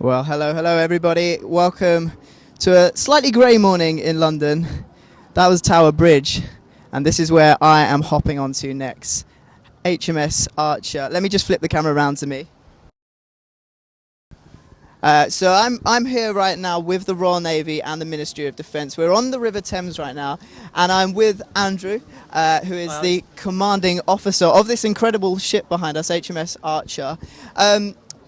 Well, hello everybody. Welcome to a slightly grey morning in London. That was Tower Bridge, and this is where I am hopping onto next. HMS Archer. Let me just flip the camera around to me. So I'm here right now with the Royal Navy and the Ministry of Defence. We're on the River Thames right now, and I'm with Andrew, who is the commanding officer of this incredible ship behind us, HMS Archer.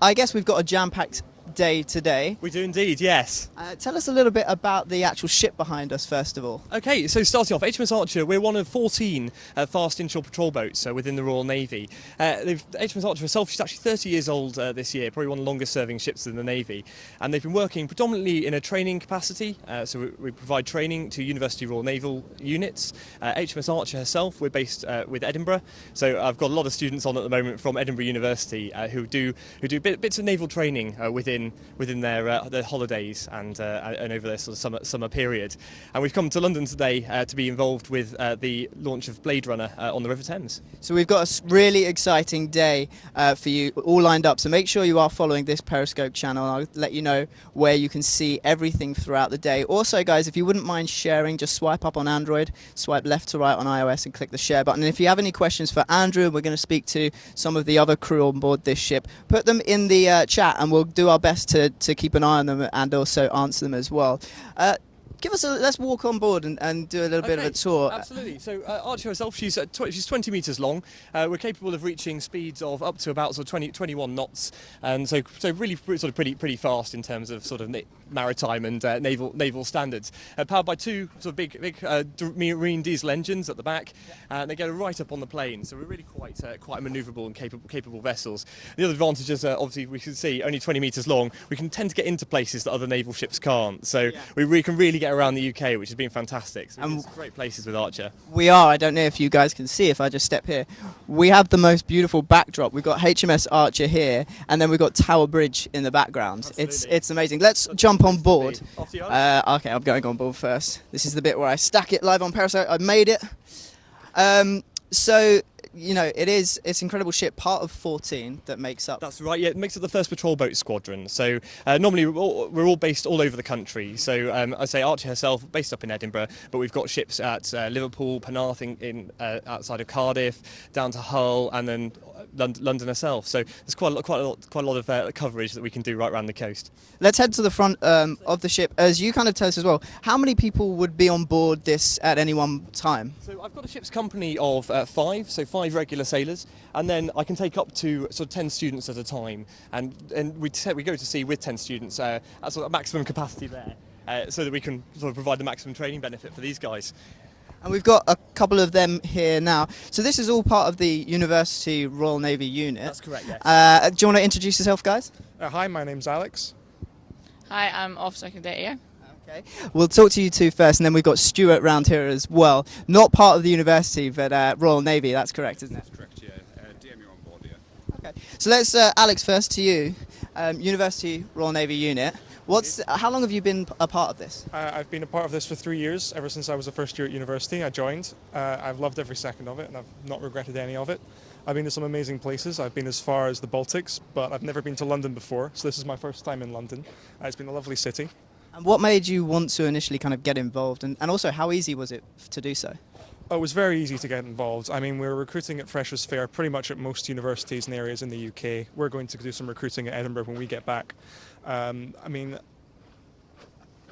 I guess we've got a jam-packed day today. We do indeed, yes. Tell us a little bit about the actual ship behind us, first of all. Okay, so starting off, HMS Archer, we're one of 14 fast inshore patrol boats within the Royal Navy. HMS Archer herself, she's actually 30 years old this year, probably one of the longest serving ships in the Navy. And they've been working predominantly in a training capacity, so we provide training to University Royal Naval units. HMS Archer herself, we're based with Edinburgh, so I've got a lot of students on at the moment from Edinburgh University who do bits of naval training within their holidays and over their sort of summer period. And we've come to London today to be involved with the launch of Blade Runner on the River Thames. So we've got a really exciting day for you all lined up, so make sure you are following this Periscope channel, and I'll let you know where you can see everything throughout the day. Also guys, if you wouldn't mind sharing, just swipe up on Android, swipe left to right on iOS and click the share button. And if you have any questions for Andrew, we're going to speak to some of the other crew on board this ship, put them in the chat and we'll do our best to keep an eye on them and also answer them as well. Let's walk on board and do a little bit of a tour. Absolutely. So Archer herself, she's 20 metres long. We're capable of reaching speeds of up to about sort of 21 knots, and so really sort of pretty fast in terms of sort of maritime and naval standards. Powered by two sort of big marine diesel engines at the back, and they go right up on the plane. So we're really quite manoeuvrable and capable vessels. The other advantage is obviously we can see only 20 metres long. We can tend to get into places that other naval ships can't. So we can really get around the UK, which has been fantastic. So it's great places with Archer. We are. I don't know if you guys can see if I just step here. We have the most beautiful backdrop. We've got HMS Archer here, and then we've got Tower Bridge in the background. Absolutely. It's amazing. Let's jump on board. Okay, I'm going on board first. This is the bit where I stack it live on Periscope. I've made it. So you know, it's an incredible ship, part of 14 that makes up. That's right, yeah, it makes up the first patrol boat squadron. So normally we're all based all over the country. So I say Archer herself, based up in Edinburgh, but we've got ships at Liverpool, Penarth in outside of Cardiff, down to Hull, and then London herself. So there's quite a lot of coverage that we can do right around the coast. Let's head to the front of the ship. As you kind of tell us as well, how many people would be on board this at any one time? So I've got a ship's company of 5, so 5 regular sailors, and then I can take up to sort of 10 students at a time, and we go to sea with 10 students at sort of maximum capacity there, so that we can sort of provide the maximum training benefit for these guys. And we've got a couple of them here now. So this is all part of the University Royal Navy unit. That's correct, yes. Do you want to introduce yourself, guys? Hi, my name's Alex. Hi, I'm Officer Cadet here. Okay. We'll talk to you two first, and then we've got Stuart round here as well. Not part of the university, but Royal Navy, that's correct, isn't it? That's correct, yeah. DMU on board, yeah. Okay. So let's, Alex, first to you. University Royal Navy unit. How long have you been a part of this? I've been a part of this for 3 years, ever since I was a first year at university. I joined. I've loved every second of it, and I've not regretted any of it. I've been to some amazing places. I've been as far as the Baltics, but I've never been to London before, so this is my first time in London. It's been a lovely city. And what made you want to initially kind of get involved, and also how easy was it to do so? Oh, it was very easy to get involved. I mean, we're recruiting at Freshers' Fair pretty much at most universities and areas in the UK. We're going to do some recruiting at Edinburgh when we get back. I mean,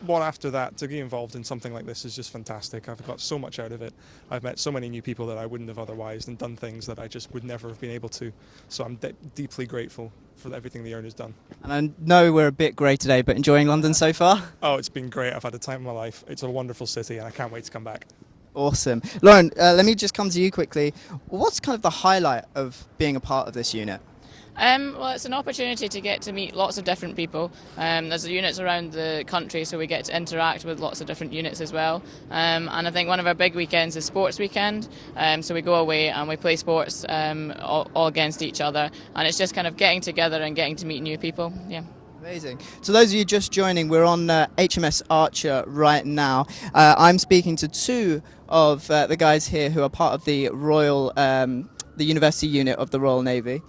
what after that, to be involved in something like this is just fantastic. I've got so much out of it. I've met so many new people that I wouldn't have otherwise, and done things that I just would never have been able to. So I'm deeply grateful for everything the owner's done. And I know we're a bit grey today, but enjoying London so far? Oh, it's been great. I've had the time of my life. It's a wonderful city, and I can't wait to come back. Awesome. Lauren, let me just come to you quickly. What's kind of the highlight of being a part of this unit? Well, it's an opportunity to get to meet lots of different people. There's units around the country, so we get to interact with lots of different units as well. And I think one of our big weekends is sports weekend. So we go away and we play sports all against each other. And it's just kind of getting together and getting to meet new people. Yeah. Amazing. So those of you just joining, we're on HMS Archer right now. I'm speaking to two of the guys here who are part of the Royal the university unit of the Royal Navy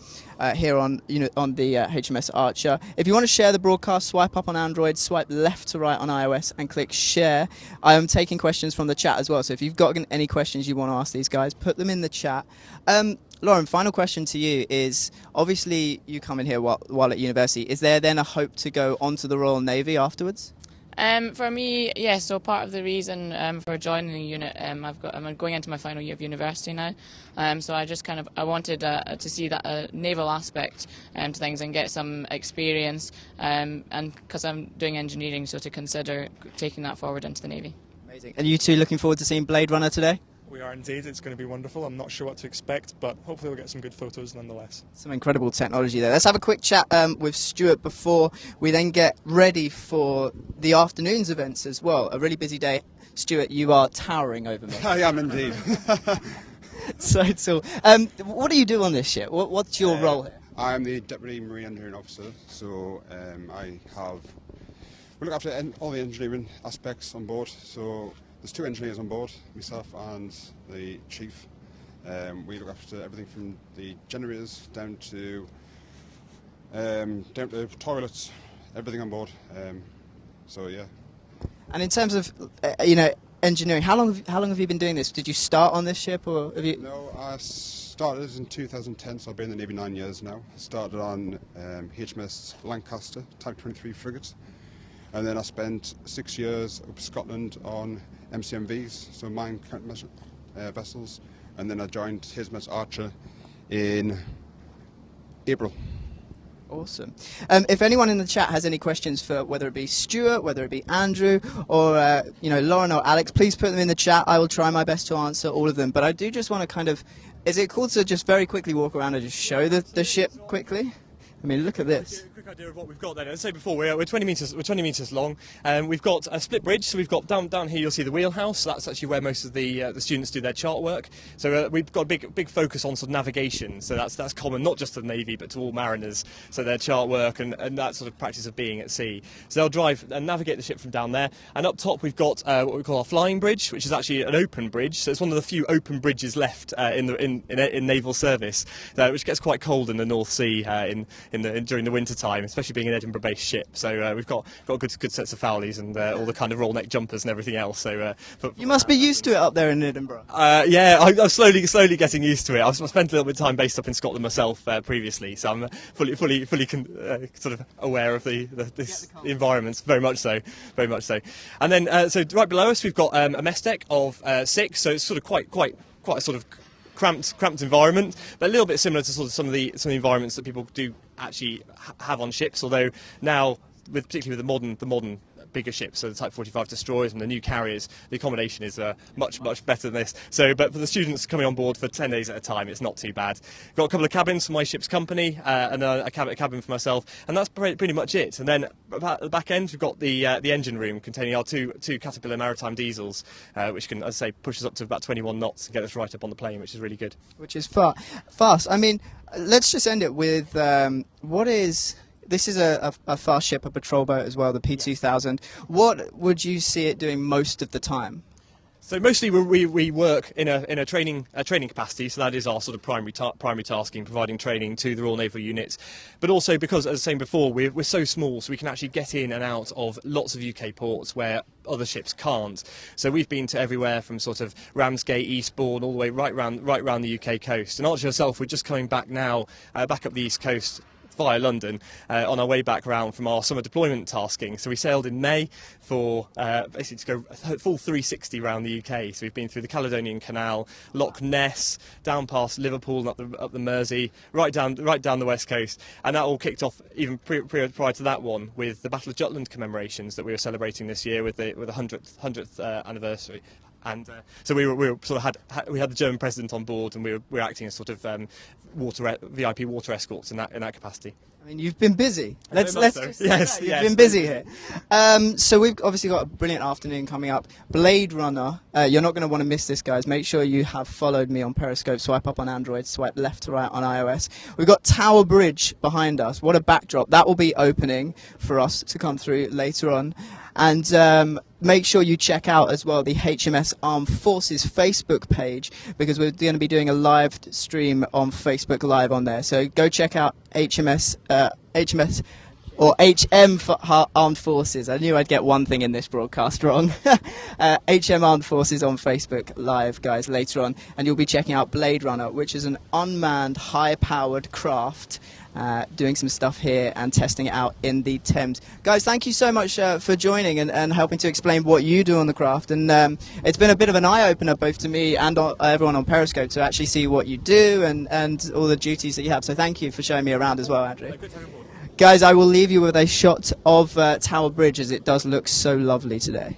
here on the HMS Archer. If you want to share the broadcast, swipe up on Android, swipe left to right on iOS, and click share. I am taking questions from the chat as well, so if you've got any questions you want to ask these guys, put them in the chat. Lauren, final question to you is, obviously you come in here while at university. Is there then a hope to go onto the Royal Navy afterwards? For me, yes. So part of the reason for joining the unit, I'm going into my final year of university now. So I wanted to see that naval aspect to things and get some experience. And because I'm doing engineering, so to consider taking that forward into the Navy. Amazing. And you two looking forward to seeing Blade Runner today? We are indeed. It's going to be wonderful. I'm not sure what to expect, but hopefully we'll get some good photos nonetheless. Some incredible technology there. Let's have a quick chat with Stuart before we then get ready for the afternoon's events as well. A really busy day. Stuart, you are towering over me. I am indeed. So what do you do on this ship? What's your role here? I'm the Deputy Marine Engineering Officer, so we look after all the engineering aspects on board. So there's 2 engineers on board, myself and the chief. We look after everything from the generators down to toilets, everything on board. So yeah. And in terms of engineering, how long have you been doing this? Did you start on this ship, or have you? No, I started in 2010, so I've been in the Navy 9 years now. I started on HMS Lancaster, Type 23 frigate, and then I spent 6 years up Scotland on MCMVs, so mine countermeasure vessels, and then I joined HMS Archer in April. Awesome. If anyone in the chat has any questions for whether it be Stuart, whether it be Andrew, or Lauren or Alex, please put them in the chat. I will try my best to answer all of them. But I do just want to is it cool to just very quickly walk around and just show the ship quickly? I mean, look at this. Quick idea of what we've got then. As I said before, we're 20 metres long. We've got a split bridge, so we've got down here you'll see the wheelhouse. So that's actually where most of the students do their chart work. So we've got a big focus on sort of navigation. So that's common not just to the Navy but to all mariners. So their chart work and that sort of practice of being at sea. So they'll drive and navigate the ship from down there. And up top we've got what we call our flying bridge, which is actually an open bridge. So it's one of the few open bridges left in naval service, which gets quite cold in the North Sea during the winter time, especially being an Edinburgh-based ship. So we've got good sets of fowlies and all the kind of roll neck jumpers and everything else. So you must be used to it up there in Edinburgh. Yeah, I'm slowly getting used to it. I've spent a little bit of time based up in Scotland myself previously, so I'm fully sort of aware of the environments. Very much so. And then so right below us we've got a mess deck of 6. So it's sort of quite a sort of cramped environment, but a little bit similar to sort of some of the environments that people do actually have on ships. Although now, particularly with the modern bigger ships, so the Type 45 destroyers and the new carriers, the accommodation is much better than this. So, but for the students coming on board for 10 days at a time, it's not too bad. Got a couple of cabins for my ship's company and a cabin for myself, and that's pretty much it. And then at the back end, we've got the engine room containing our two Caterpillar maritime diesels, which can, as I say, push us up to about 21 knots and get us right up on the plane, which is really good. Which is fast. I mean, let's just end it with This is a fast ship, a patrol boat as well, the P2000. What would you see it doing most of the time? So mostly we work in a training capacity, so that is our sort of primary tasking, providing training to the Royal Naval units. But also because, as I was saying before, we're so small, so we can actually get in and out of lots of UK ports where other ships can't. So we've been to everywhere from sort of Ramsgate, Eastbourne, all the way right round the UK coast. And Archer herself, we're just coming back now, back up the East Coast via London on our way back round from our summer deployment tasking. So we sailed in May for basically to go a full 360 around the UK. So we've been through the Caledonian Canal, Loch Ness, down past Liverpool and up the Mersey, right down the west coast, and that all kicked off even prior to that one with the Battle of Jutland commemorations that we were celebrating this year with the 100th anniversary. And so we had the German president on board, and we were acting as sort of VIP water escorts in that capacity. I mean, you've been busy. Let's just yes, you've been busy here. So we've obviously got a brilliant afternoon coming up. Blade Runner. You're not going to want to miss this, guys. Make sure you have followed me on Periscope. Swipe up on Android. Swipe left to right on iOS. We've got Tower Bridge behind us. What a backdrop. That will be opening for us to come through later on. And make sure you check out as well the HMS Armed Forces Facebook page, because we're going to be doing a live stream on Facebook Live on there. So go check out HMS or HM for Armed Forces. I knew I'd get one thing in this broadcast wrong. HM Armed Forces on Facebook Live, guys, later on. And you'll be checking out Blade Runner, which is an unmanned, high-powered craft, doing some stuff here and testing it out in the Thames. Guys, thank you so much for joining and helping to explain what you do on the craft. And it's been a bit of an eye-opener both to me and everyone on Periscope to actually see what you do and all the duties that you have. So thank you for showing me around as well, Andrew. Guys, I will leave you with a shot of Tower Bridge, as it does look so lovely today.